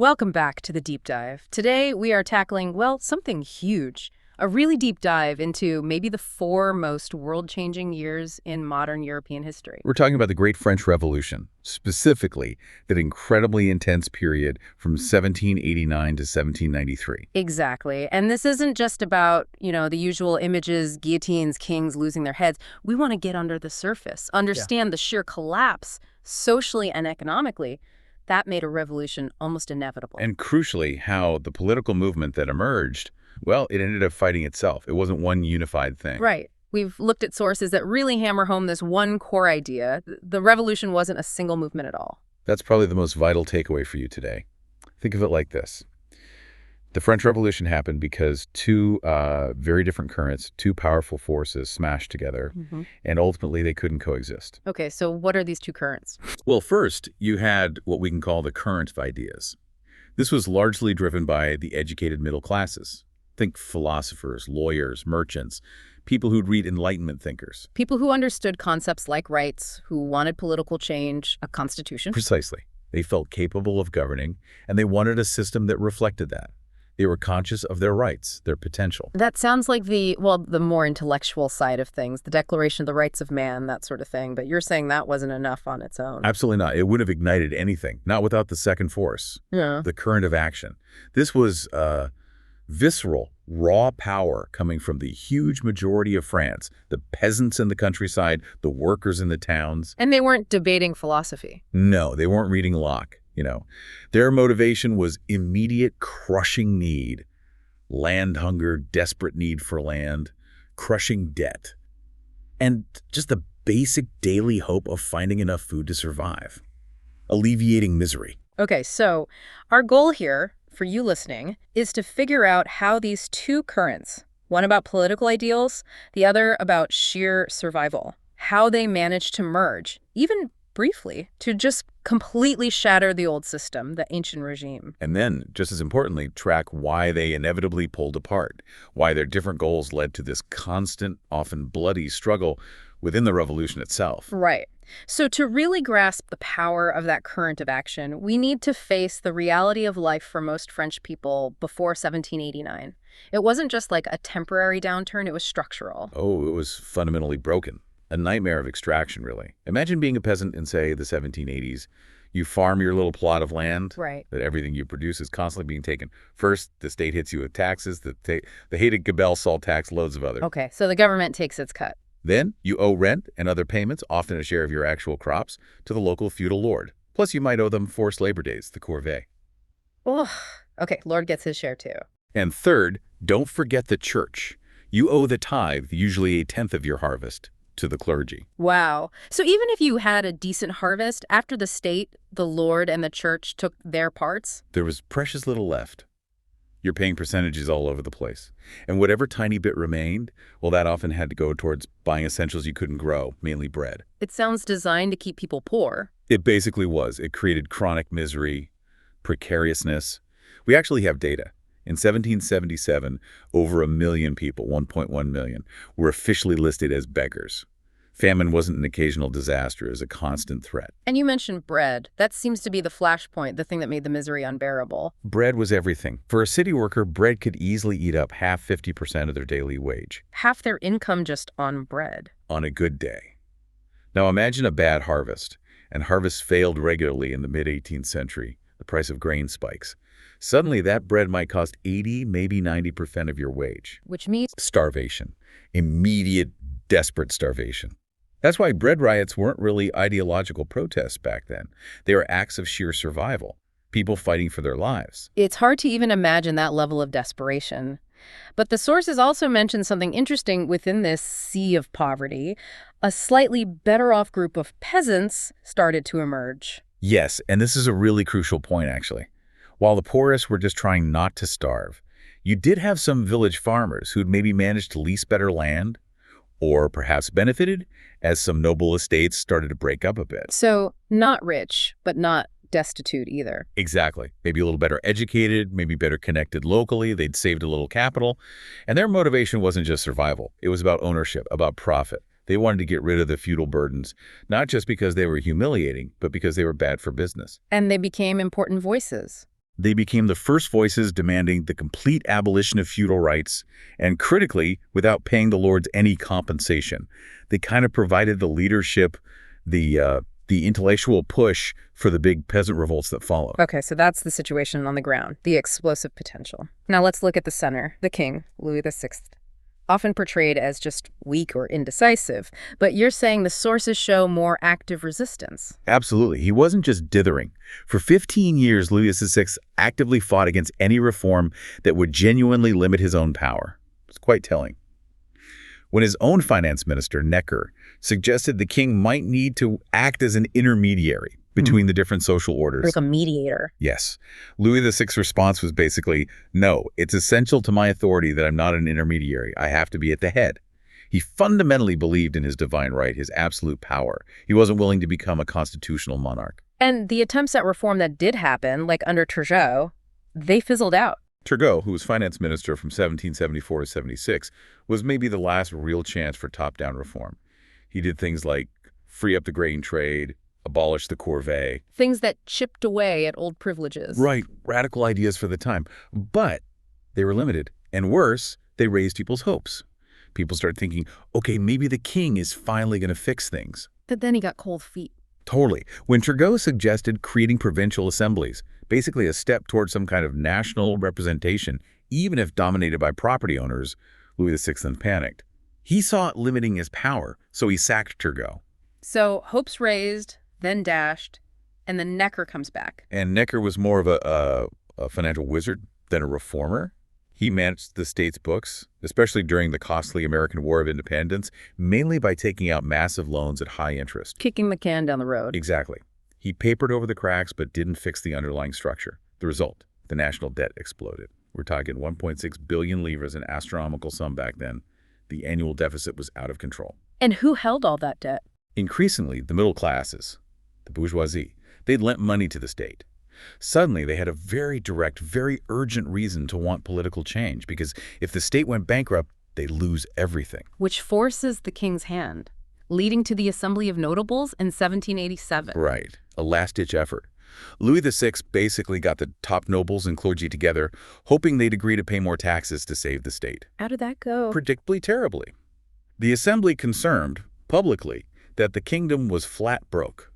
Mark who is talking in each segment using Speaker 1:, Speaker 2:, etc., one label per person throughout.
Speaker 1: Welcome back to the Deep Dive. Today we are tackling, well, something huge. A really deep dive into maybe the four most world-changing years in modern European history.
Speaker 2: We're talking about the Great French Revolution, specifically that incredibly intense period from 1789 to 1793.
Speaker 1: Exactly. And this isn't just about, the usual images, guillotines, kings losing their heads. We want to get under the surface, understand the sheer collapse, socially and economically, that made a revolution almost inevitable.
Speaker 2: And crucially, how the political movement that emerged, well, it ended up fighting itself. It wasn't one unified thing.
Speaker 1: Right. We've looked at sources that really hammer home this one core idea. The revolution wasn't a single movement at all.
Speaker 2: That's probably the most vital takeaway for you today. Think of it like this. The French Revolution happened because two very different currents, two powerful forces smashed together, and ultimately they couldn't coexist.
Speaker 1: Okay, so what are these two currents?
Speaker 2: Well, first, you had what we can call the current of ideas. This was largely driven by the educated middle classes. Think philosophers, lawyers, merchants, people who'd read Enlightenment thinkers.
Speaker 1: People who understood concepts like rights, who wanted political change, a constitution.
Speaker 2: Precisely. They felt capable of governing, and they wanted a system that reflected that. They were conscious of their rights, their potential.
Speaker 1: That sounds like the more intellectual side of things, the Declaration of the Rights of Man, that sort of thing. But you're saying that wasn't enough on its own.
Speaker 2: Absolutely not. It wouldn't have ignited anything, not without the second force,
Speaker 1: Yeah.
Speaker 2: the current of action. This was visceral, raw power coming from the huge majority of France, the peasants in the countryside, the workers in the towns.
Speaker 1: And they weren't debating philosophy.
Speaker 2: No, they weren't reading Locke. Their motivation was immediate crushing need, land hunger, desperate need for land, crushing debt, and just the basic daily hope of finding enough food to survive, alleviating misery.
Speaker 1: Okay, so our goal here, for you listening, is to figure out how these two currents, one about political ideals, the other about sheer survival, how they managed to merge, even briefly, to just completely shatter the old system, the ancient regime.
Speaker 2: And then, just as importantly, track why they inevitably pulled apart, why their different goals led to this constant, often bloody struggle within the revolution itself.
Speaker 1: Right. So to really grasp the power of that current of action, we need to face the reality of life for most French people before 1789. It wasn't just like a temporary downturn, it was structural.
Speaker 2: Oh, it was fundamentally broken. A nightmare of extraction, really. Imagine being a peasant in, say, the 1780s. You farm your little plot of land.
Speaker 1: Right.
Speaker 2: That everything you produce is constantly being taken. First, the state hits you with taxes, the hated Gabelle salt tax, loads of others.
Speaker 1: Okay, so the government takes its cut.
Speaker 2: Then you owe rent and other payments, often a share of your actual crops, to the local feudal lord. Plus, you might owe them forced labor days, the corvée.
Speaker 1: Ugh. Okay, Lord gets his share too.
Speaker 2: And third, don't forget the church. You owe the tithe, usually a tenth of your harvest, to the clergy.
Speaker 1: Wow. So even if you had a decent harvest, after the state, the Lord, and the church took their parts?
Speaker 2: There was precious little left. You're paying percentages all over the place. And whatever tiny bit remained, well, that often had to go towards buying essentials you couldn't grow, mainly bread.
Speaker 1: It sounds designed to keep people poor.
Speaker 2: It basically was. It created chronic misery, precariousness. We actually have data. In 1777, over 1 million people, 1.1 million, were officially listed as beggars. Famine wasn't an occasional disaster, it was a constant threat.
Speaker 1: And you mentioned bread. That seems to be the flashpoint, the thing that made the misery unbearable.
Speaker 2: Bread was everything. For a city worker, bread could easily eat up half 50% of their daily wage.
Speaker 1: Half their income just on bread.
Speaker 2: On a good day. Now imagine a bad harvest, and harvests failed regularly in the mid-18th century. The price of grain spikes. Suddenly, that bread might cost 80, maybe 90% of your wage.
Speaker 1: Which means
Speaker 2: Starvation. Immediate, desperate starvation. That's why bread riots weren't really ideological protests back then. They were acts of sheer survival, people fighting for their lives.
Speaker 1: it's hard to even imagine that level of desperation. But the sources also mention something interesting within this sea of poverty. A slightly better off group of peasants started to emerge.
Speaker 2: Yes, and this is a really crucial point, actually. While the poorest were just trying not to starve, you did have some village farmers who'd maybe managed to lease better land, or perhaps benefited as some noble estates started to break up a bit.
Speaker 1: So not rich, but not destitute either.
Speaker 2: Exactly. Maybe a little better educated, maybe better connected locally. They'd saved a little capital. And their motivation wasn't just survival. It was about ownership, about profit. They wanted to get rid of the feudal burdens, not just because they were humiliating, but because they were bad for business.
Speaker 1: And they became important voices.
Speaker 2: They became the first voices demanding the complete abolition of feudal rights, and critically, without paying the lords any compensation. They kind of provided the leadership, the intellectual push for the big peasant revolts that followed.
Speaker 1: Okay, so that's the situation on the ground, the explosive potential. Now let's look at the center, the king, Louis VI. Often portrayed as just weak or indecisive, but you're saying the sources show more active resistance.
Speaker 2: Absolutely. He wasn't just dithering. For 15 years, Louis XVI actively fought against any reform that would genuinely limit his own power. It's quite telling. When his own finance minister, Necker, suggested the king might need to act as an intermediary between the different social orders.
Speaker 1: Like a mediator.
Speaker 2: Yes. Louis VI's response was basically, no, it's essential to my authority that I'm not an intermediary. I have to be at the head. He fundamentally believed in his divine right, his absolute power. He wasn't willing to become a constitutional monarch.
Speaker 1: And the attempts at reform that did happen, like under Turgot, they fizzled out.
Speaker 2: Turgot, who was finance minister from 1774 to 76, was maybe the last real chance for top-down reform. He did things like free up the grain trade, abolish the corvée.
Speaker 1: Things that chipped away at old privileges.
Speaker 2: Right, radical ideas for the time. But they were limited. And worse, they raised people's hopes. People started thinking, okay, maybe the king is finally going to fix things.
Speaker 1: But then he got cold feet.
Speaker 2: Totally. When Turgot suggested creating provincial assemblies, basically a step towards some kind of national representation, even if dominated by property owners, Louis VI then panicked. He saw it limiting his power, so he sacked Turgot.
Speaker 1: So hopes raised, then dashed, and then Necker comes back.
Speaker 2: And Necker was more of a financial wizard than a reformer. He managed the state's books, especially during the costly American War of Independence, mainly by taking out massive loans at high interest.
Speaker 1: Kicking the can down the road.
Speaker 2: Exactly. He papered over the cracks but didn't fix the underlying structure. The result, the national debt exploded. We're talking 1.6 billion livres, an astronomical sum back then. The annual deficit was out of control.
Speaker 1: And who held all that debt?
Speaker 2: Increasingly, the middle classes, the bourgeoisie, they'd lent money to the state. Suddenly, they had a very direct, very urgent reason to want political change, because if the state went bankrupt, they'd lose everything.
Speaker 1: Which forces the king's hand, leading to the Assembly of Notables in 1787.
Speaker 2: Right, a last-ditch effort. Louis VI basically got the top nobles and clergy together, hoping they'd agree to pay more taxes to save the state.
Speaker 1: How did that go?
Speaker 2: Predictably terribly. The Assembly confirmed, publicly, that the kingdom was flat broke.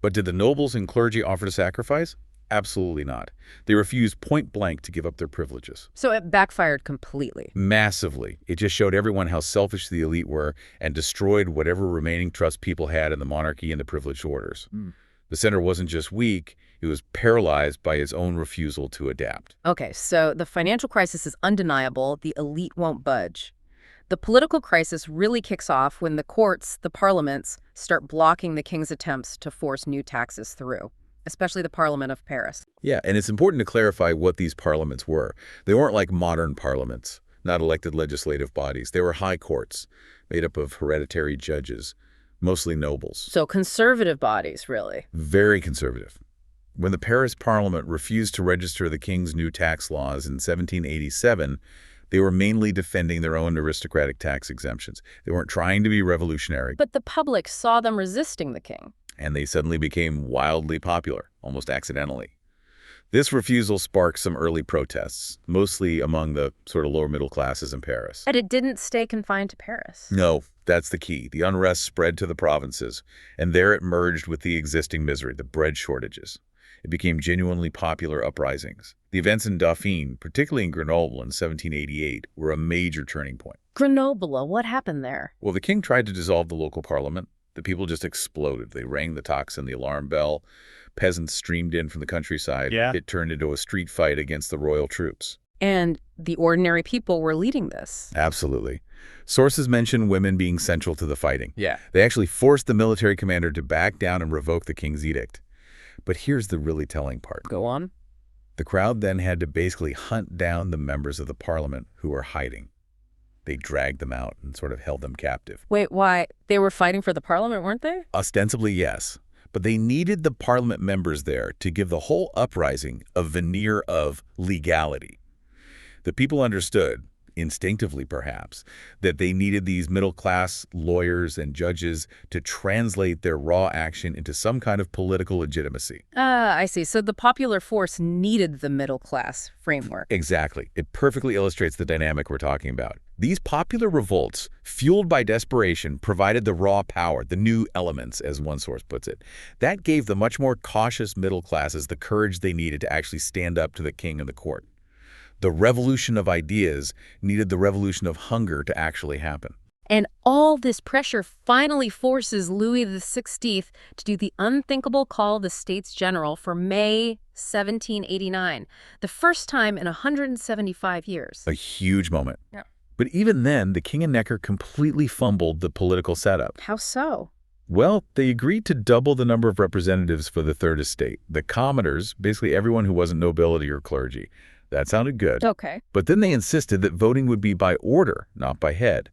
Speaker 2: But did the nobles and clergy offer to sacrifice? Absolutely not. They refused point blank to give up their privileges.
Speaker 1: So it backfired completely.
Speaker 2: Massively. It just showed everyone how selfish the elite were and destroyed whatever remaining trust people had in the monarchy and the privileged orders. The center wasn't just weak, it was paralyzed by its own refusal to adapt.
Speaker 1: Okay, so the financial crisis is undeniable. The elite won't budge. The political crisis really kicks off when the courts, the parliaments, start blocking the king's attempts to force new taxes through, especially the Parliament of Paris.
Speaker 2: Yeah, and it's important to clarify what these parliaments were. They weren't like modern parliaments, not elected legislative bodies. They were high courts, made up of hereditary judges, mostly nobles.
Speaker 1: So conservative bodies, really.
Speaker 2: Very conservative. When the Paris Parliament refused to register the king's new tax laws in 1787, they were mainly defending their own aristocratic tax exemptions. They weren't trying to be revolutionary.
Speaker 1: But the public saw them resisting the king.
Speaker 2: And they suddenly became wildly popular, almost accidentally. This refusal sparked some early protests, mostly among the sort of lower middle classes in Paris.
Speaker 1: And it didn't stay confined to Paris.
Speaker 2: No, that's the key. The unrest spread to the provinces, and there it merged with the existing misery, the bread shortages. It became genuinely popular uprisings. The events in Dauphine, particularly in Grenoble in 1788, were a major turning point.
Speaker 1: Grenoble, what happened there?
Speaker 2: Well, the king tried to dissolve the local parliament. The people just exploded. They rang the tocsin, the alarm bell. Peasants streamed in from the countryside.
Speaker 3: Yeah.
Speaker 2: It turned into a street fight against the royal troops.
Speaker 1: And the ordinary people were leading this.
Speaker 2: Absolutely. Sources mention women being central to the fighting.
Speaker 3: Yeah.
Speaker 2: They actually forced the military commander to back down and revoke the king's edict. But here's the really telling part.
Speaker 1: Go on.
Speaker 2: The crowd then had to basically hunt down the members of the parliament who were hiding. They dragged them out and sort of held them captive.
Speaker 1: Wait, why? They were fighting for the parliament, weren't they?
Speaker 2: Ostensibly, yes. But they needed the parliament members there to give the whole uprising a veneer of legality. The people understood instinctively perhaps, that they needed these middle-class lawyers and judges to translate their raw action into some kind of political legitimacy.
Speaker 1: Ah, I see. So the popular force needed the middle class framework.
Speaker 2: Exactly. It perfectly illustrates the dynamic we're talking about. These popular revolts, fueled by desperation, provided the raw power, the new elements, as one source puts it. That gave the much more cautious middle classes the courage they needed to actually stand up to the king and the court. The revolution of ideas needed the revolution of hunger to actually happen.
Speaker 1: And all this pressure finally forces Louis XVI to do the unthinkable call the States General for May 1789, the first time in 175 years.
Speaker 2: A huge moment.
Speaker 1: Yeah.
Speaker 2: But even then, the king and Necker completely fumbled the political setup.
Speaker 1: How so?
Speaker 2: Well, they agreed to double the number of representatives for the Third Estate. The commoners, basically everyone who wasn't nobility or clergy. That sounded good.
Speaker 1: Okay.
Speaker 2: But then they insisted that voting would be by order, not by head,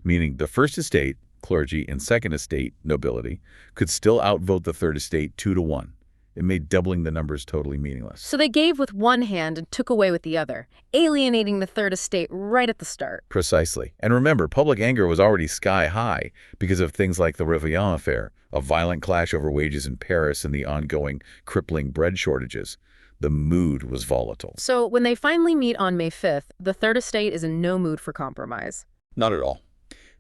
Speaker 2: meaning the First Estate, clergy, and Second Estate, nobility, could still outvote the Third Estate 2-1. It made doubling the numbers totally meaningless.
Speaker 1: So they gave with one hand and took away with the other, alienating the Third Estate right at the start.
Speaker 2: Precisely. And remember, public anger was already sky high because of things like the Réveillon affair, a violent clash over wages in Paris, and the ongoing crippling bread shortages. The mood was volatile.
Speaker 1: So when they finally meet on May 5th, the Third Estate is in no mood for compromise.
Speaker 2: Not at all.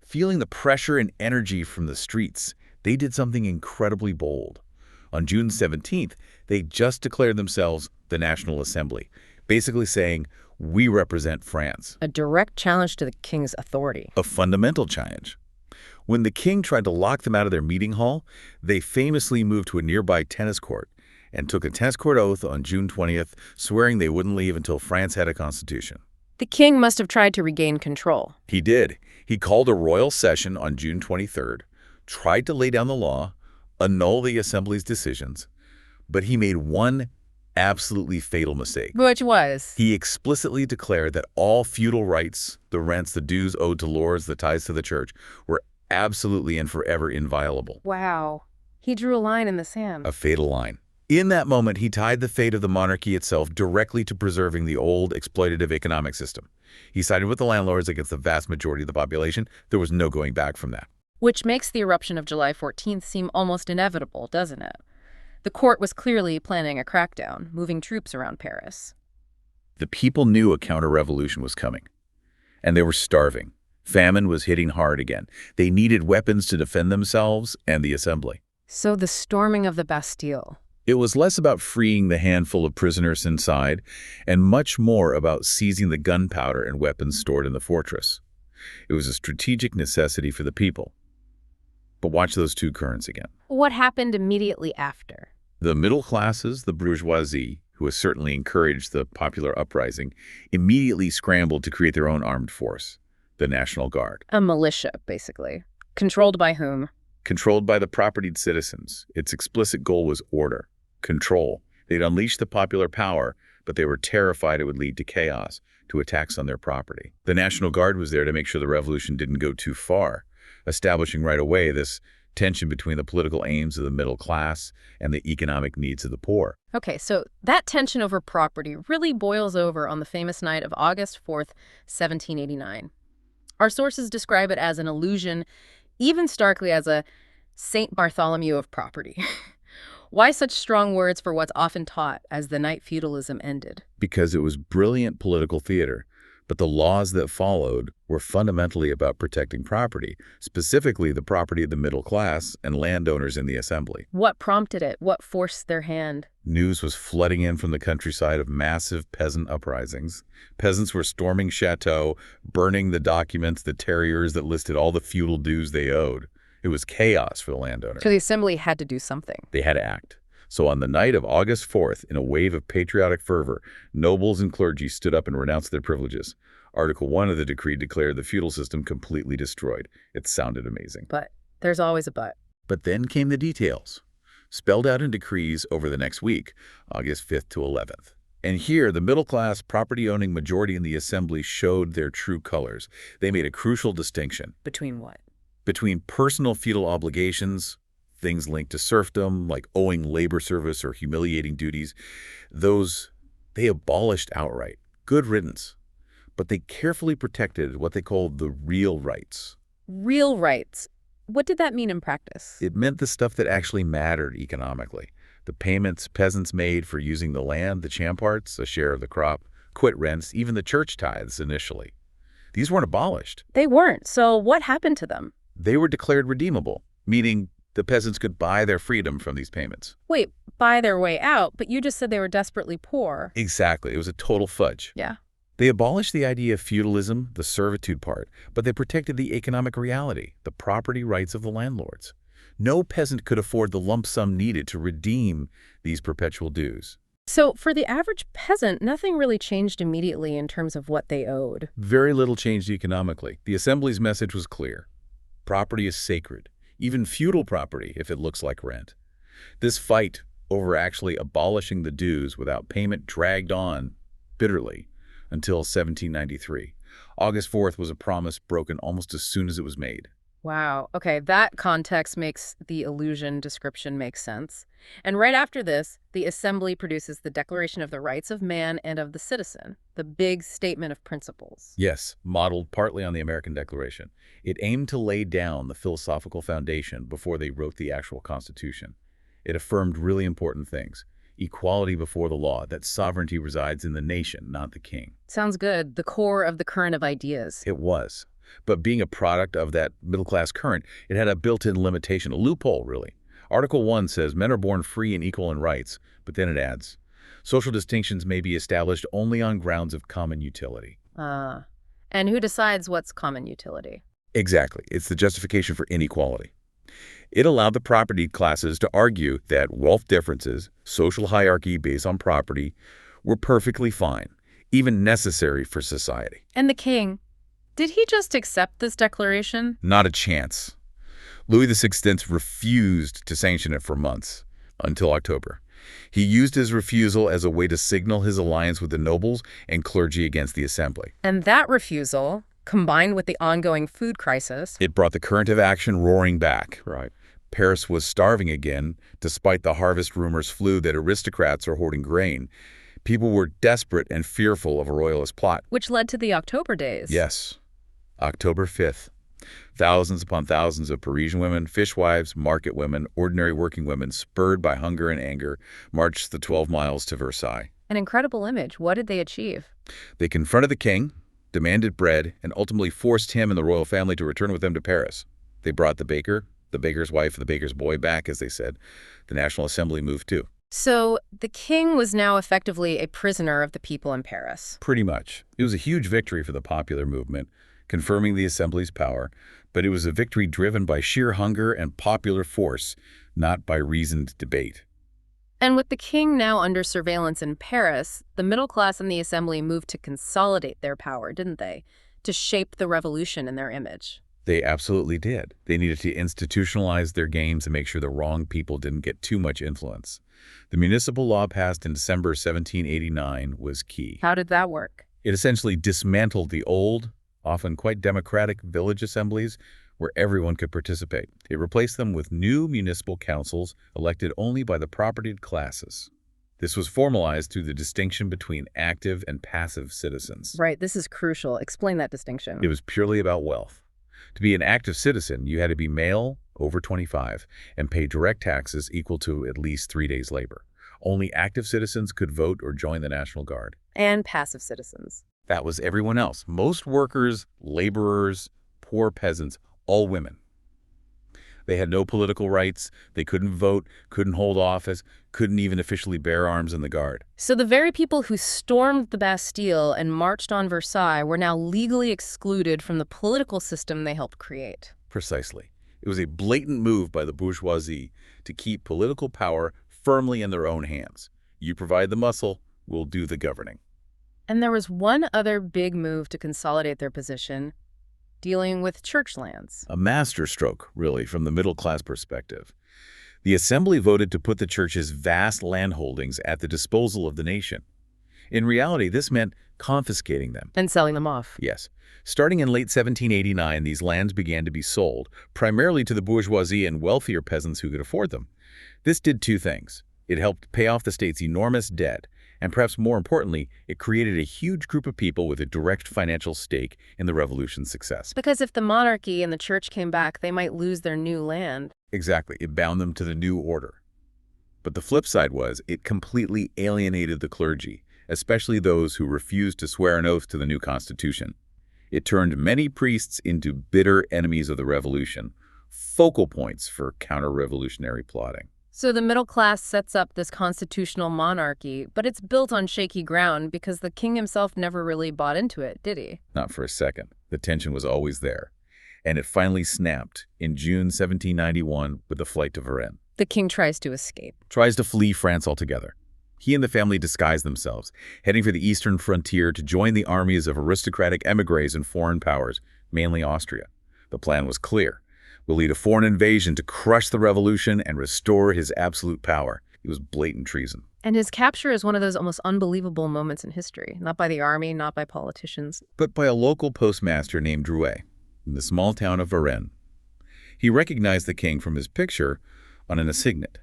Speaker 2: Feeling the pressure and energy from the streets, they did something incredibly bold. On June 17th, they just declared themselves the National Assembly, basically saying, we represent France.
Speaker 1: A direct challenge to the king's authority.
Speaker 2: A fundamental challenge. When the king tried to lock them out of their meeting hall, they famously moved to a nearby tennis court and took a tennis court oath on June 20th, swearing they wouldn't leave until France had a constitution.
Speaker 1: The king must have tried to regain control.
Speaker 2: He did. He called a royal session on June 23rd, tried to lay down the law, annul the assembly's decisions, but he made one absolutely fatal mistake.
Speaker 1: Which was?
Speaker 2: He explicitly declared that all feudal rights, the rents, the dues owed to lords, the tithes to the church, were absolutely and forever inviolable.
Speaker 1: Wow. He drew a line in the sand.
Speaker 2: A fatal line. In that moment, he tied the fate of the monarchy itself directly to preserving the old exploitative economic system. He sided with the landlords against the vast majority of the population. There was no going back from that.
Speaker 1: Which makes the eruption of July 14th seem almost inevitable, doesn't it? The court was clearly planning a crackdown, moving troops around Paris.
Speaker 2: The people knew a counter-revolution was coming, and they were starving. Famine was hitting hard again. They needed weapons to defend themselves and the assembly.
Speaker 1: So the storming of the Bastille.
Speaker 2: It was less about freeing the handful of prisoners inside and much more about seizing the gunpowder and weapons stored in the fortress. It was a strategic necessity for the people. But watch those two currents again.
Speaker 1: What happened immediately after?
Speaker 2: The middle classes, the bourgeoisie, who has certainly encouraged the popular uprising, immediately scrambled to create their own armed force, the National Guard.
Speaker 1: A militia, basically. Controlled by whom?
Speaker 2: Controlled by the propertied citizens. Its explicit goal was order, control. They'd unleashed the popular power, but they were terrified it would lead to chaos, to attacks on their property. The National Guard was there to make sure the revolution didn't go too far, establishing right away this tension between the political aims of the middle class and the economic needs of the poor.
Speaker 1: Okay, so that tension over property really boils over on the famous night of August 4th, 1789. Our sources describe it as an illusion, even starkly as a St. Bartholomew of property. Why such strong words for what's often taught as the night feudalism ended?
Speaker 2: Because it was brilliant political theater, but the laws that followed were fundamentally about protecting property, specifically the property of the middle class and landowners in the assembly.
Speaker 1: What prompted it? What forced their hand?
Speaker 2: News was flooding in from the countryside of massive peasant uprisings. Peasants were storming chateaux, burning the documents, the terriers that listed all the feudal dues they owed. It was chaos for the landowners.
Speaker 1: So the assembly had to do something.
Speaker 2: They had to act. So on the night of August 4th, in a wave of patriotic fervor, nobles and clergy stood up and renounced their privileges. Article 1 of the decree declared the feudal system completely destroyed. It sounded amazing.
Speaker 1: But there's always a but.
Speaker 2: But then came the details, spelled out in decrees over the next week, August 5th to 11th. And here, the middle-class, property-owning majority in the assembly showed their true colors. They made a crucial distinction.
Speaker 1: Between what?
Speaker 2: Between personal feudal obligations, things linked to serfdom, like owing labor service or humiliating duties, those they abolished outright. Good riddance. but they carefully protected what they called the real rights.
Speaker 1: Real rights. What did that mean in practice?
Speaker 2: It meant the stuff that actually mattered economically. The payments peasants made for using the land, the champarts, a share of the crop, quit rents, even the church tithes initially. These weren't abolished.
Speaker 1: They weren't. So what happened to them?
Speaker 2: They were declared redeemable, meaning the peasants could buy their freedom from these payments.
Speaker 1: Wait, buy their way out, but you just said they were desperately poor.
Speaker 2: Exactly. It was a total fudge.
Speaker 1: Yeah.
Speaker 2: They abolished the idea of feudalism, the servitude part, but they protected the economic reality, the property rights of the landlords. No peasant could afford the lump sum needed to redeem these perpetual dues.
Speaker 1: So for the average peasant, nothing really changed immediately in terms of what they owed.
Speaker 2: Very little changed economically. The Assembly's message was clear. Property is sacred, even feudal property if it looks like rent. This fight over actually abolishing the dues without payment dragged on bitterly until 1793. August 4th was a promise broken almost as soon as it was made.
Speaker 1: Wow. Okay, that context makes the illusion description make sense. And right after this, the Assembly produces the Declaration of the Rights of Man and of the Citizen, the big statement of principles.
Speaker 2: Yes, modeled partly on the American Declaration. It aimed to lay down the philosophical foundation before they wrote the actual Constitution. It affirmed really important things. Equality before the law, that sovereignty resides in the nation, not the king.
Speaker 1: Sounds good. The core of the current of ideas.
Speaker 2: It was. But being a product of that middle-class current, it had a built-in limitation, a loophole, really. Article 1 says men are born free and equal in rights, but then it adds, social distinctions may be established only on grounds of common utility.
Speaker 1: And who decides what's common utility?
Speaker 2: Exactly. It's the justification for inequality. It allowed the propertied classes to argue that wealth differences, social hierarchy based on property, were perfectly fine, even necessary for society.
Speaker 1: And the king, did he just accept this declaration?
Speaker 2: Not a chance. Louis XVI refused to sanction it for months, until October. He used his refusal as a way to signal his alliance with the nobles and clergy against the Assembly.
Speaker 1: And that refusal, combined with the ongoing food crisis,
Speaker 2: it brought the current of action roaring back. Right. Paris was starving again, despite the harvest rumors flew that aristocrats are hoarding grain. People were desperate and fearful of a royalist plot.
Speaker 1: Which led to the October days.
Speaker 2: Yes. October 5th. Thousands upon thousands of Parisian women, fishwives, market women, ordinary working women, spurred by hunger and anger, marched the 12 miles to Versailles.
Speaker 1: An incredible image. What did they achieve?
Speaker 2: They confronted the king, demanded bread, and ultimately forced him and the royal family to return with them to Paris. They brought the baker, the baker's wife, and the baker's boy back, as they said. The National Assembly moved too.
Speaker 1: So the king was now effectively a prisoner of the people in Paris.
Speaker 2: Pretty much. It was a huge victory for the popular movement, confirming the Assembly's power, but it was a victory driven by sheer hunger and popular force, not by reasoned debate.
Speaker 1: And with the king now under surveillance in Paris, the middle class and the Assembly moved to consolidate their power, didn't they? To shape the revolution in their image.
Speaker 2: They absolutely did. They needed to institutionalize their games and make sure the wrong people didn't get too much influence. The municipal law passed in December 1789 was key.
Speaker 1: How did that work?
Speaker 2: It essentially dismantled the old, often quite democratic village assemblies where everyone could participate. It replaced them with new municipal councils elected only by the propertied classes. This was formalized through the distinction between active and passive citizens.
Speaker 1: Right, this is crucial. Explain that distinction.
Speaker 2: It was purely about wealth. To be an active citizen, you had to be male, over 25, and pay direct taxes equal to at least 3 days' labor. Only active citizens could vote or join the National Guard.
Speaker 1: And passive citizens.
Speaker 2: That was everyone else. Most workers, laborers, poor peasants, all women. They had no political rights. They couldn't vote, couldn't hold office, couldn't even officially bear arms in the Guard.
Speaker 1: So the very people who stormed the Bastille and marched on Versailles were now legally excluded from the political system they helped create.
Speaker 2: Precisely. It was a blatant move by the bourgeoisie to keep political power firmly in their own hands. You provide the muscle, we'll do the governing.
Speaker 1: And there was one other big move to consolidate their position, dealing with church lands.
Speaker 2: A masterstroke, really, from the middle-class perspective. The Assembly voted to put the church's vast landholdings at the disposal of the nation. In reality, this meant confiscating them.
Speaker 1: And selling them off.
Speaker 2: Yes. Starting in late 1789, these lands began to be sold, primarily to the bourgeoisie and wealthier peasants who could afford them. This did two things. It helped pay off the state's enormous debt, And perhaps more importantly, it created a huge group of people with a direct financial stake in the revolution's success.
Speaker 1: Because if the monarchy and the church came back, they might lose their new land.
Speaker 2: Exactly. It bound them to the new order. But the flip side was it completely alienated the clergy, especially those who refused to swear an oath to the new constitution. It turned many priests into bitter enemies of the revolution, focal points for counter-revolutionary plotting.
Speaker 1: So the middle class sets up this constitutional monarchy, but it's built on shaky ground because the king himself never really bought into it, did he?
Speaker 2: Not for a second. The tension was always there. And it finally snapped in June 1791 with the flight to Varennes.
Speaker 1: The king tries to escape.
Speaker 2: Tries to flee France altogether. He and the family disguise themselves, heading for the eastern frontier to join the armies of aristocratic émigrés in foreign powers, mainly Austria. The plan was clear. We'll lead a foreign invasion to crush the revolution and restore his absolute power. It was blatant treason.
Speaker 1: And his capture is one of those almost unbelievable moments in history, not by the army, not by politicians.
Speaker 2: But by a local postmaster named Drouet, in the small town of Varennes. He recognized the king from his picture on an assignat,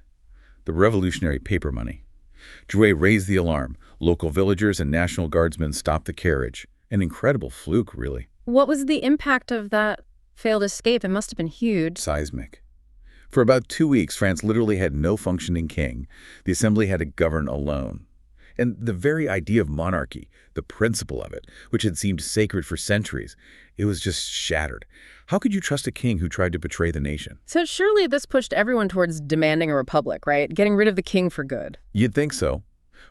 Speaker 2: the revolutionary paper money. Drouet raised the alarm. Local villagers and National Guardsmen stopped the carriage. An incredible fluke, really.
Speaker 1: What was the impact of that failed escape? It must have been huge.
Speaker 2: Seismic. For about 2 weeks, France literally had no functioning king. The assembly had to govern alone. And the very idea of monarchy, the principle of it, which had seemed sacred for centuries, it was just shattered. How could you trust a king who tried to betray the nation?
Speaker 1: So surely this pushed everyone towards demanding a republic, right? Getting rid of the king for good.
Speaker 2: You'd think so.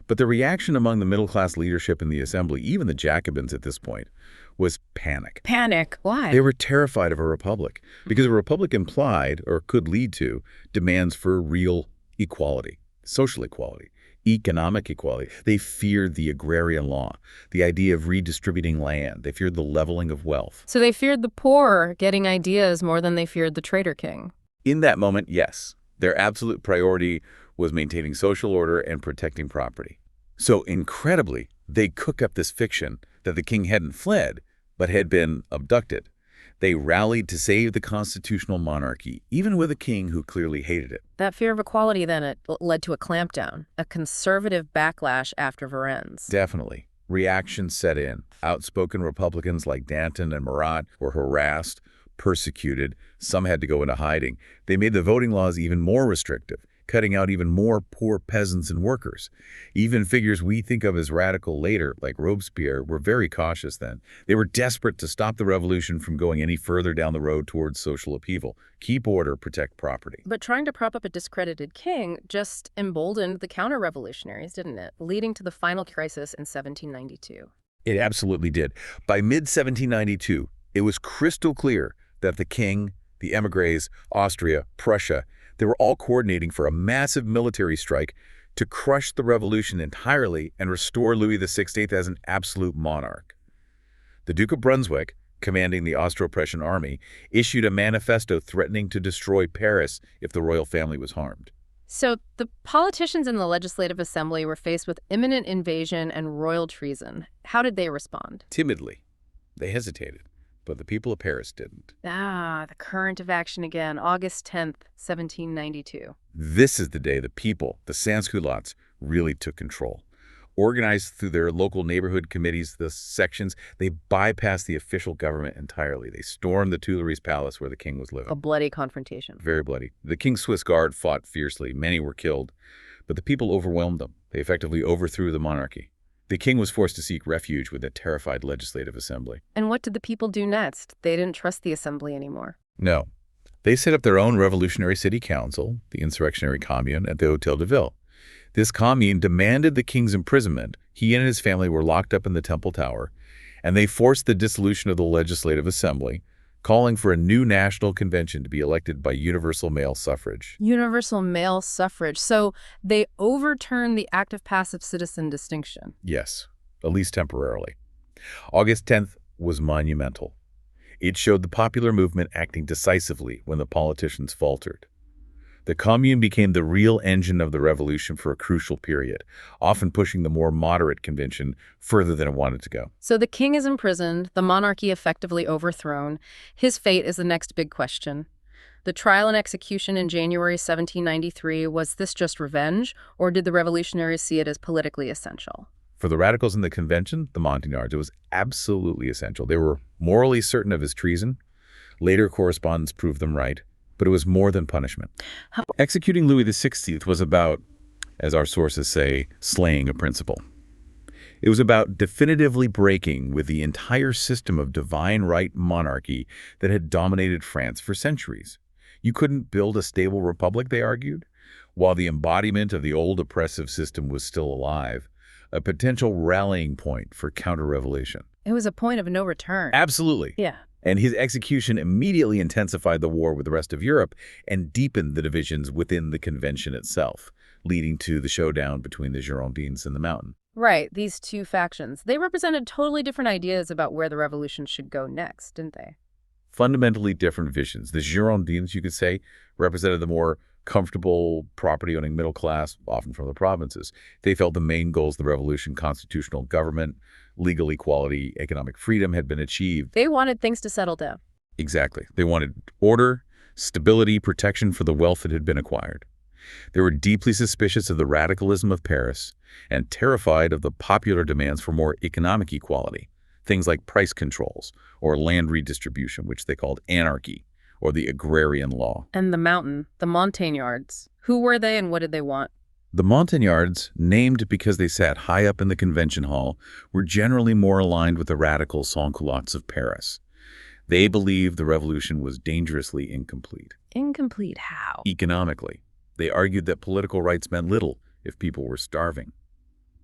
Speaker 2: But the reaction among the middle-class leadership in the assembly, even the Jacobins at this point, was panic.
Speaker 1: Panic? Why?
Speaker 2: They were terrified of a republic because a republic implied, or could lead to, demands for real equality, social equality, economic equality. They feared the agrarian law, the idea of redistributing land. They feared the leveling of wealth.
Speaker 1: So they feared the poor getting ideas more than they feared the traitor king.
Speaker 2: In that moment, yes, their absolute priority was maintaining social order and protecting property. So incredibly, they cook up this fiction that the king hadn't fled, but had been abducted. They rallied to save the constitutional monarchy, even with a king who clearly hated it.
Speaker 1: That fear of equality then it led to a clampdown, a conservative backlash after Varennes.
Speaker 2: Definitely. Reaction set in. Outspoken Republicans like Danton and Marat were harassed, persecuted. Some had to go into hiding. They made the voting laws even more restrictive, cutting out even more poor peasants and workers. Even figures we think of as radical later, like Robespierre, were very cautious then. They were desperate to stop the revolution from going any further down the road towards social upheaval. Keep order, protect property.
Speaker 1: But trying to prop up a discredited king just emboldened the counter-revolutionaries, didn't it? Leading to the final crisis in 1792.
Speaker 2: It absolutely did. By mid-1792, it was crystal clear that the king, the émigrés, Austria, Prussia, they were all coordinating for a massive military strike to crush the revolution entirely and restore Louis XVI as an absolute monarch. The Duke of Brunswick, commanding the Austro-Prussian army, issued a manifesto threatening to destroy Paris if the royal family was harmed.
Speaker 1: So the politicians in the Legislative Assembly were faced with imminent invasion and royal treason. How did they respond?
Speaker 2: Timidly. They hesitated, but the people of Paris didn't.
Speaker 1: The current of action again, August 10th, 1792.
Speaker 2: This is the day the people, the sans-culottes, really took control. Organized through their local neighborhood committees, the sections, they bypassed the official government entirely. They stormed the Tuileries Palace where the king was living.
Speaker 1: A bloody confrontation.
Speaker 2: Very bloody. The king's Swiss Guard fought fiercely. Many were killed, but the people overwhelmed them. They effectively overthrew the monarchy. The king was forced to seek refuge with a terrified legislative assembly.
Speaker 1: And what did the people do next? They didn't trust the assembly anymore.
Speaker 2: No. They set up their own revolutionary city council, the insurrectionary commune, at the Hôtel de Ville. This commune demanded the king's imprisonment. He and his family were locked up in the Temple Tower, and they forced the dissolution of the Legislative Assembly, calling for a new national convention to be elected by universal male suffrage.
Speaker 1: Universal male suffrage. So they overturned the active-passive citizen distinction.
Speaker 2: Yes, at least temporarily. August 10th was monumental. It showed the popular movement acting decisively when the politicians faltered. The Commune became the real engine of the revolution for a crucial period, often pushing the more moderate convention further than it wanted to go.
Speaker 1: So the king is imprisoned, the monarchy effectively overthrown. His fate is the next big question. The trial and execution in January 1793, was this just revenge, or did the revolutionaries see it as politically essential?
Speaker 2: For the radicals in the convention, the Montagnards, it was absolutely essential. They were morally certain of his treason. Later correspondence proved them right, but it was more than punishment. Executing Louis XVI was about, as our sources say, slaying a principle. It was about definitively breaking with the entire system of divine right monarchy that had dominated France for centuries. You couldn't build a stable republic, they argued, while the embodiment of the old oppressive system was still alive, a potential rallying point for counter-revolution.
Speaker 1: It was a point of no return.
Speaker 2: Absolutely.
Speaker 1: Yeah.
Speaker 2: And his execution immediately intensified the war with the rest of Europe and deepened the divisions within the convention itself, leading to the showdown between the Girondins and the Mountain.
Speaker 1: Right, these two factions. They represented totally different ideas about where the revolution should go next, didn't they?
Speaker 2: Fundamentally different visions. The Girondins, you could say, represented the more comfortable, property-owning middle class, often from the provinces. They felt the main goals of the revolution, constitutional government, legal equality, economic freedom, had been achieved.
Speaker 1: They wanted things to settle down.
Speaker 2: Exactly. They wanted order, stability, protection for the wealth that had been acquired. They were deeply suspicious of the radicalism of Paris and terrified of the popular demands for more economic equality, things like price controls or land redistribution, which they called anarchy, or the agrarian law.
Speaker 1: And the Mountain, the Montagnards. Who were they and what did they want?
Speaker 2: The Montagnards, named because they sat high up in the convention hall, were generally more aligned with the radical sans-culottes of Paris. They believed the revolution was dangerously incomplete.
Speaker 1: Incomplete how?
Speaker 2: Economically, they argued that political rights meant little if people were starving.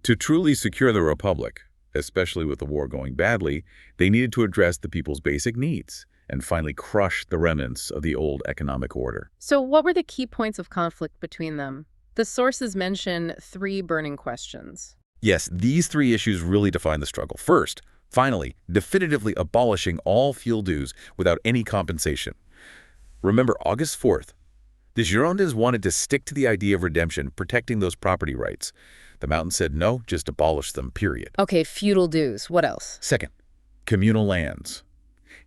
Speaker 2: To truly secure the republic, especially with the war going badly, they needed to address the people's basic needs and finally crush the remnants of the old economic order.
Speaker 1: So what were the key points of conflict between them? The sources mention 3 burning questions.
Speaker 2: Yes, these 3 issues really define the struggle. First, finally, definitively abolishing all fuel dues without any compensation. Remember August 4th. The Girondins wanted to stick to the idea of redemption, protecting those property rights. The Mountain said no, just abolish them, period.
Speaker 1: Okay, feudal dues. What else?
Speaker 2: Second, communal lands.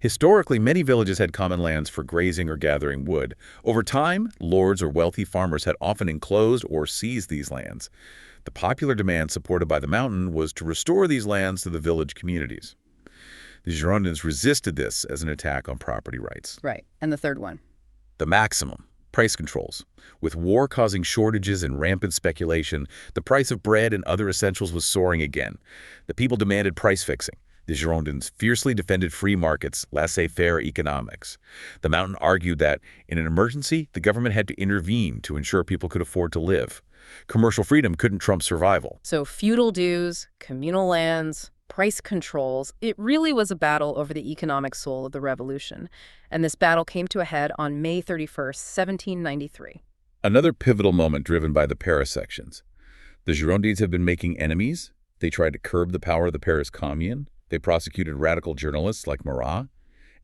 Speaker 2: Historically, many villages had common lands for grazing or gathering wood. Over time, lords or wealthy farmers had often enclosed or seized these lands. The popular demand supported by the Mountain was to restore these lands to the village communities. The Girondins resisted this as an attack on property rights.
Speaker 1: Right. And the third one?
Speaker 2: The maximum. Price controls. With war causing shortages and rampant speculation, the price of bread and other essentials was soaring again. The people demanded price fixing. The Girondins fiercely defended free markets, laissez-faire economics. The Mountain argued that, in an emergency, the government had to intervene to ensure people could afford to live. Commercial freedom couldn't trump survival.
Speaker 1: So feudal dues, communal lands, price controls. It really was a battle over the economic soul of the revolution. And this battle came to a head on May 31st, 1793.
Speaker 2: Another pivotal moment driven by the Paris sections. The Girondins have been making enemies. They tried to curb the power of the Paris Commune. They prosecuted radical journalists like Marat.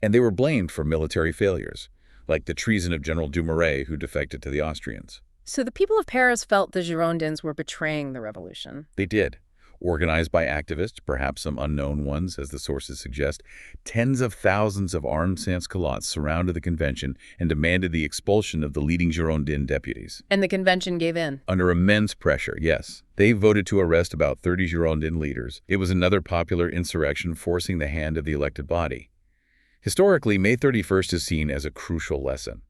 Speaker 2: And they were blamed for military failures, like the treason of General Dumouriez, who defected to the Austrians.
Speaker 1: So the people of Paris felt the Girondins were betraying the revolution.
Speaker 2: They did. Organized by activists, perhaps some unknown ones, as the sources suggest, tens of thousands of armed sans-culottes surrounded the convention and demanded the expulsion of the leading Girondin deputies.
Speaker 1: And the convention gave in.
Speaker 2: Under immense pressure, yes. They voted to arrest about 30 Girondin leaders. It was another popular insurrection forcing the hand of the elected body. Historically, May 31st is seen as a crucial lesson.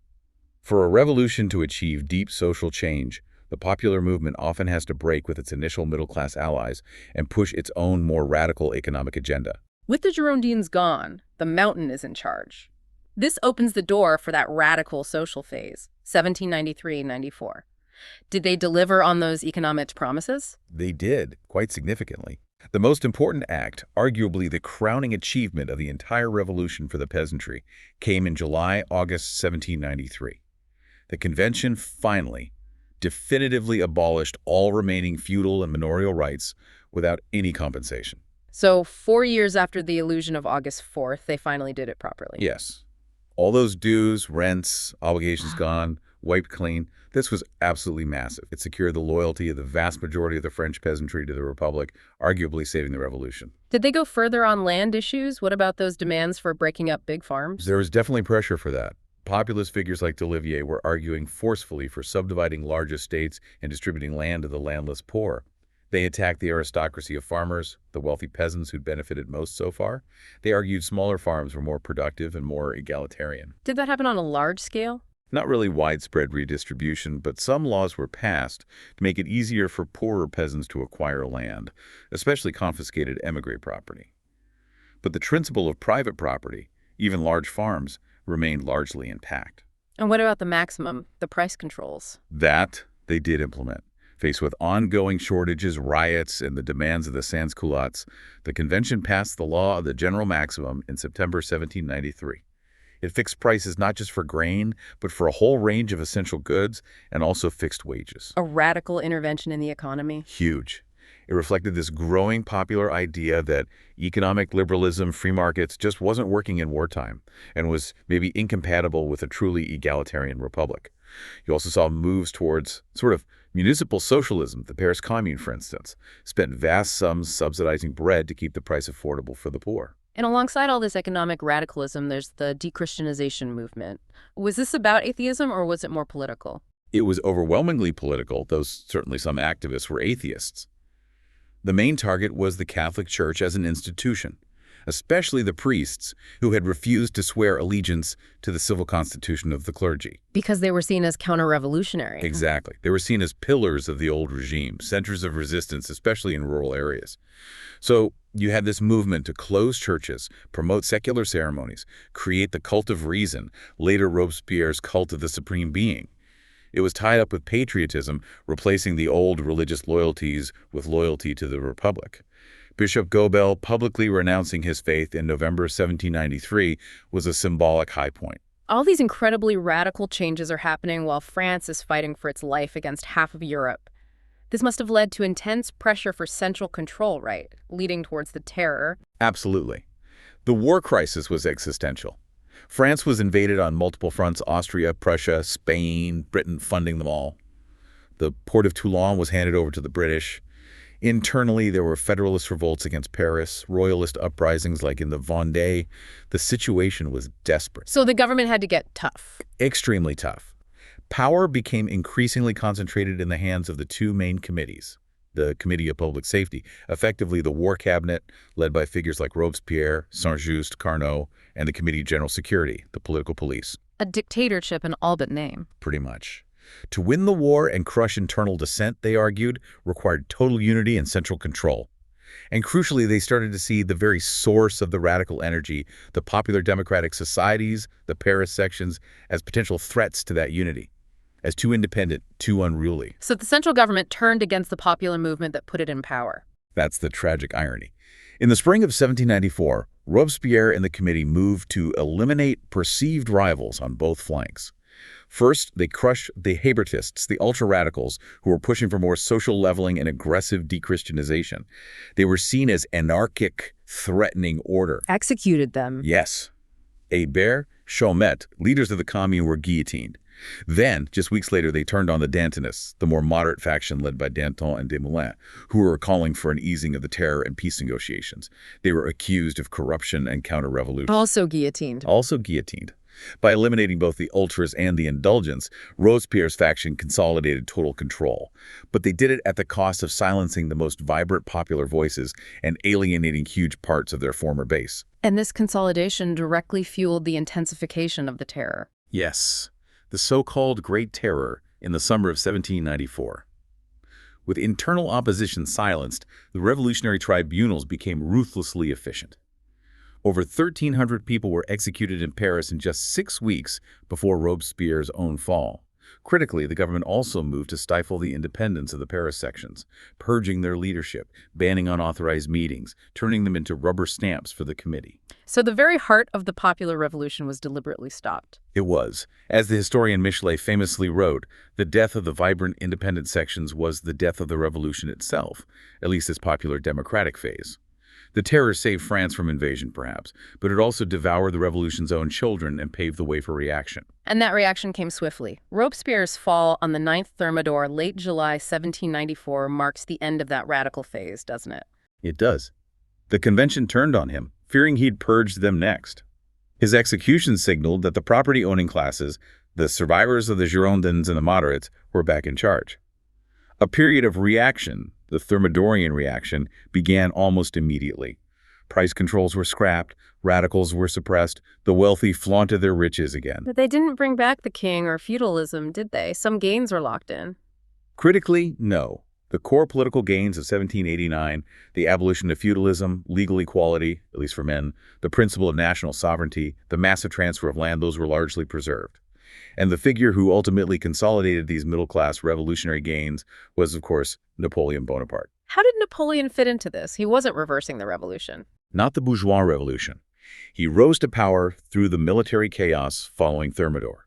Speaker 2: For a revolution to achieve deep social change, the popular movement often has to break with its initial middle-class allies and push its own more radical economic agenda.
Speaker 1: With the Girondins gone, the Mountain is in charge. This opens the door for that radical social phase, 1793-94. Did they deliver on those economic promises?
Speaker 2: They did, quite significantly. The most important act, arguably the crowning achievement of the entire revolution for the peasantry, came in July-August 1793. The convention finally, definitively abolished all remaining feudal and manorial rights without any compensation.
Speaker 1: So 4 years after the illusion of August 4th, they finally did it properly.
Speaker 2: Yes. All those dues, rents, obligations gone, wiped clean. This was absolutely massive. It secured the loyalty of the vast majority of the French peasantry to the Republic, arguably saving the revolution.
Speaker 1: Did they go further on land issues? What about those demands for breaking up big farms?
Speaker 2: There was definitely pressure for that. populist figures like Dolivier were arguing forcefully for subdividing large estates and distributing land to the landless poor. They attacked the aristocracy of farmers, the wealthy peasants who'd benefited most so far. They argued smaller farms were more productive and more egalitarian.
Speaker 1: Did that happen on a large scale?
Speaker 2: Not really widespread redistribution, but some laws were passed to make it easier for poorer peasants to acquire land, especially confiscated émigré property. But the principle of private property, even large farms, remained largely intact.
Speaker 1: And what about the maximum, the price controls?
Speaker 2: That they did implement. Faced with ongoing shortages, riots, and the demands of the sans-culottes, the convention passed the law of the general maximum in September 1793. It fixed prices not just for grain, but for a whole range of essential goods, and also fixed wages.
Speaker 1: A radical intervention in the economy?
Speaker 2: Huge. It reflected this growing popular idea that economic liberalism, free markets, just wasn't working in wartime, and was maybe incompatible with a truly egalitarian republic. You also saw moves towards sort of municipal socialism. The Paris Commune, for instance, spent vast sums subsidizing bread to keep the price affordable for the poor.
Speaker 1: And alongside all this economic radicalism, there's the de-Christianization movement. Was this about atheism, or was it more political?
Speaker 2: It was overwhelmingly political, though certainly some activists were atheists. The main target was the Catholic Church as an institution, especially the priests who had refused to swear allegiance to the civil constitution of the clergy.
Speaker 1: Because they were seen as counter-revolutionary.
Speaker 2: Exactly. They were seen as pillars of the old regime, centers of resistance, especially in rural areas. So you had this movement to close churches, promote secular ceremonies, create the cult of reason, later Robespierre's cult of the supreme being. It was tied up with patriotism, replacing the old religious loyalties with loyalty to the Republic. Bishop Gobel publicly renouncing his faith in November 1793 was a symbolic high point.
Speaker 1: All these incredibly radical changes are happening while France is fighting for its life against half of Europe. This must have led to intense pressure for central control, right? Leading towards the terror.
Speaker 2: Absolutely. The war crisis was existential. France was invaded on multiple fronts: Austria, Prussia, Spain, Britain funding them all. The port of Toulon was handed over to the British. Internally, there were federalist revolts against Paris, royalist uprisings like in the Vendée. The situation was desperate.
Speaker 1: So the government had to get tough.
Speaker 2: Extremely tough. Power became increasingly concentrated in the hands of the two main committees. The Committee of Public Safety, effectively the War Cabinet, led by figures like Robespierre, Saint-Just, Carnot, and the Committee of General Security, the political police.
Speaker 1: A dictatorship in all but name.
Speaker 2: Pretty much. To win the war and crush internal dissent, they argued, required total unity and central control. And crucially, they started to see the very source of the radical energy, the popular democratic societies, the Paris sections, as potential threats to that unity, as too independent, too unruly.
Speaker 1: So the central government turned against the popular movement that put it in power.
Speaker 2: That's the tragic irony. In the spring of 1794, Robespierre and the committee moved to eliminate perceived rivals on both flanks. First, they crushed the Hébertists, the ultra-radicals, who were pushing for more social leveling and aggressive de-Christianization. They were seen as anarchic, threatening order.
Speaker 1: Executed them.
Speaker 2: Yes. Hébert, Chaumette, leaders of the Commune, were guillotined. Then, just weeks later, they turned on the Dantonists, the more moderate faction led by Danton and Desmoulins, who were calling for an easing of the terror and peace negotiations. They were accused of corruption and counter-revolution.
Speaker 1: Also guillotined.
Speaker 2: Also guillotined. By eliminating both the ultras and the indulgents, Robespierre's faction consolidated total control. But they did it at the cost of silencing the most vibrant popular voices and alienating huge parts of their former base.
Speaker 1: And this consolidation directly fueled the intensification of the terror.
Speaker 2: Yes, the so-called Great Terror in the summer of 1794. With internal opposition silenced, the revolutionary tribunals became ruthlessly efficient. Over 1,300 people were executed in Paris in just 6 weeks before Robespierre's own fall. Critically, the government also moved to stifle the independence of the Paris sections, purging their leadership, banning unauthorized meetings, turning them into rubber stamps for the committee.
Speaker 1: So the very heart of the popular revolution was deliberately stopped.
Speaker 2: It was. As the historian Michelet famously wrote, the death of the vibrant independent sections was the death of the revolution itself, at least its popular democratic phase. The terror saved France from invasion, perhaps, but it also devoured the revolution's own children and paved the way for reaction.
Speaker 1: And that reaction came swiftly. Robespierre's fall on the 9th Thermidor, late July 1794, marks the end of that radical phase, doesn't it?
Speaker 2: It does. The convention turned on him, fearing he'd purged them next. His execution signaled that the property-owning classes, the survivors of the Girondins and the moderates, were back in charge. A period of reaction, the Thermidorian reaction, began almost immediately. Price controls were scrapped, radicals were suppressed, the wealthy flaunted their riches again.
Speaker 1: But they didn't bring back the king or feudalism, did they? Some gains were locked in.
Speaker 2: Critically, no. The core political gains of 1789, the abolition of feudalism, legal equality, at least for men, the principle of national sovereignty, the massive transfer of land, those were largely preserved. And the figure who ultimately consolidated these middle-class revolutionary gains was, of course, Napoleon Bonaparte.
Speaker 1: How did Napoleon fit into this? He wasn't reversing the revolution.
Speaker 2: Not the bourgeois revolution. He rose to power through the military chaos following Thermidor.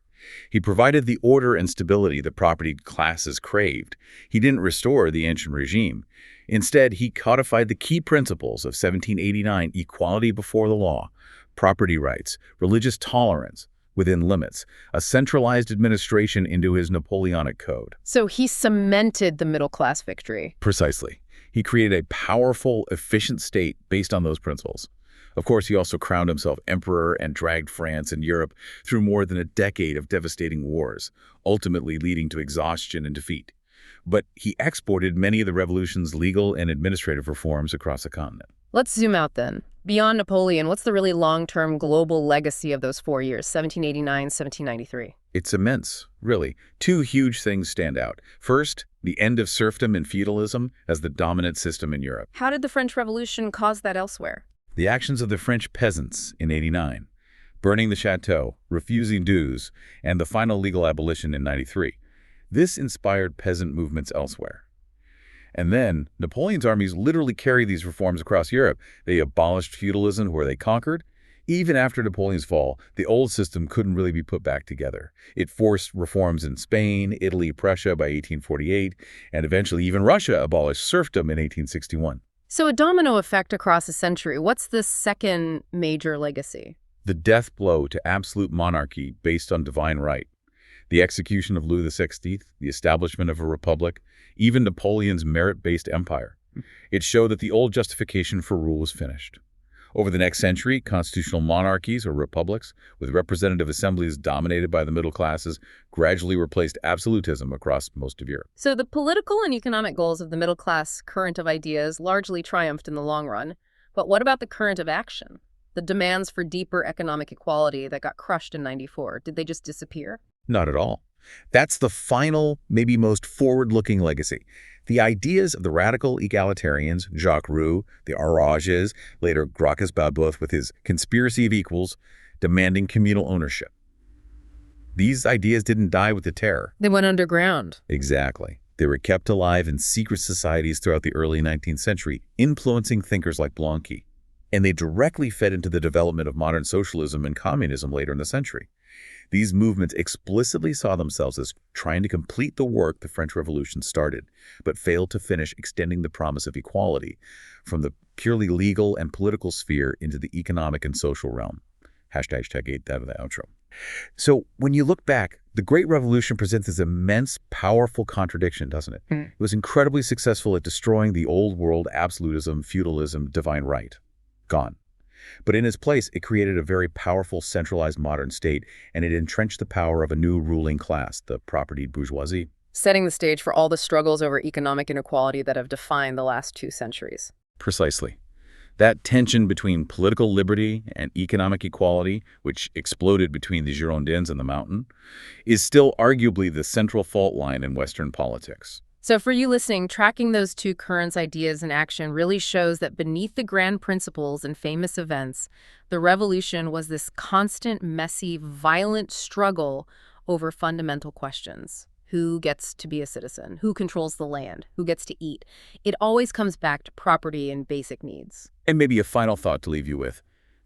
Speaker 2: He provided the order and stability the propertied classes craved. He didn't restore the ancient regime. Instead, he codified the key principles of 1789: equality before the law, property rights, religious tolerance within limits, a centralized administration into his Napoleonic code.
Speaker 1: So he cemented the middle-class victory.
Speaker 2: Precisely. He created a powerful, efficient state based on those principles. Of course, he also crowned himself emperor and dragged France and Europe through more than a decade of devastating wars, ultimately leading to exhaustion and defeat. But he exported many of the revolution's legal and administrative reforms across the continent.
Speaker 1: Let's zoom out then. Beyond Napoleon, what's the really long-term global legacy of those 4 years, 1789, 1793?
Speaker 2: It's immense, really. Two huge things stand out. First, the end of serfdom and feudalism as the dominant system in Europe.
Speaker 1: How did the French Revolution cause that elsewhere?
Speaker 2: The actions of the French peasants in '89, burning the chateau, refusing dues, and the final legal abolition in '93. This inspired peasant movements elsewhere. And then, Napoleon's armies literally carried these reforms across Europe. They abolished feudalism where they conquered. Even after Napoleon's fall, the old system couldn't really be put back together. It forced reforms in Spain, Italy, Prussia by 1848, and eventually even Russia abolished serfdom in 1861.
Speaker 1: So a domino effect across a century. What's the second major legacy?
Speaker 2: The death blow to absolute monarchy based on divine right. The execution of Louis XVI, the establishment of a republic, even Napoleon's merit-based empire. It showed that the old justification for rule was finished. Over the next century, constitutional monarchies or republics, with representative assemblies dominated by the middle classes, gradually replaced absolutism across most of Europe.
Speaker 1: So the political and economic goals of the middle-class current of ideas largely triumphed in the long run. But what about the current of action? The demands for deeper economic equality that got crushed in '94, did they just disappear?
Speaker 2: Not at all. That's the final, maybe most forward-looking legacy. The ideas of the radical egalitarians, Jacques Roux, the Arages, later Gracchus Babeuf with his conspiracy of equals, demanding communal ownership. These ideas didn't die with the terror.
Speaker 1: They went underground.
Speaker 2: Exactly. They were kept alive in secret societies throughout the early 19th century, influencing thinkers like Blanqui. And they directly fed into the development of modern socialism and communism later in the century. These movements explicitly saw themselves as trying to complete the work the French Revolution started, but failed to finish extending the promise of equality from the purely legal and political sphere into the economic and social realm. Hashtag 8 out of the outro. So when you look back, the Great Revolution presents this immense, powerful contradiction, doesn't it? It was incredibly successful at destroying the old world absolutism, feudalism, divine right. Gone. But in its place, it created a very powerful, centralized modern state, and it entrenched the power of a new ruling class, the propertied bourgeoisie.
Speaker 1: Setting the stage for all the struggles over economic inequality that have defined the last 2 centuries.
Speaker 2: Precisely. That tension between political liberty and economic equality, which exploded between the Girondins and the Mountain, is still arguably the central fault line in Western politics.
Speaker 1: So for you listening, tracking those two currents, ideas, and action really shows that beneath the grand principles and famous events, the revolution was this constant, messy, violent struggle over fundamental questions. Who gets to be a citizen? Who controls the land? Who gets to eat? It always comes back to property and basic needs.
Speaker 2: And maybe a final thought to leave you with.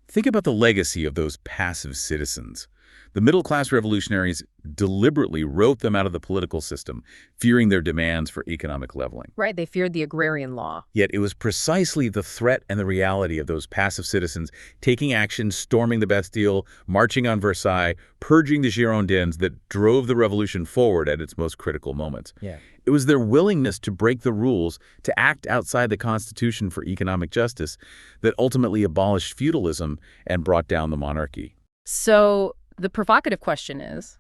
Speaker 2: Think about the legacy of those passive citizens. The middle-class revolutionaries deliberately wrote them out of the political system, fearing their demands for economic leveling.
Speaker 1: Right, they feared the agrarian law.
Speaker 2: Yet it was precisely the threat and the reality of those passive citizens taking action, storming the Bastille, marching on Versailles, purging the Girondins that drove the revolution forward at its most critical moments. It was their willingness to break the rules, to act outside the Constitution for economic justice, that ultimately abolished feudalism and brought down the monarchy.
Speaker 1: So the provocative question is,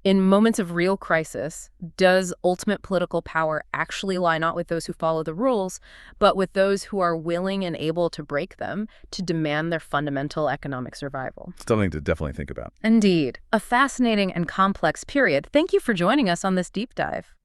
Speaker 1: in moments of real crisis, does ultimate political power actually lie not with those who follow the rules, but with those who are willing and able to break them to demand their fundamental economic survival?
Speaker 2: Something to definitely think about.
Speaker 1: Indeed. A fascinating and complex period. Thank you for joining us on this deep dive.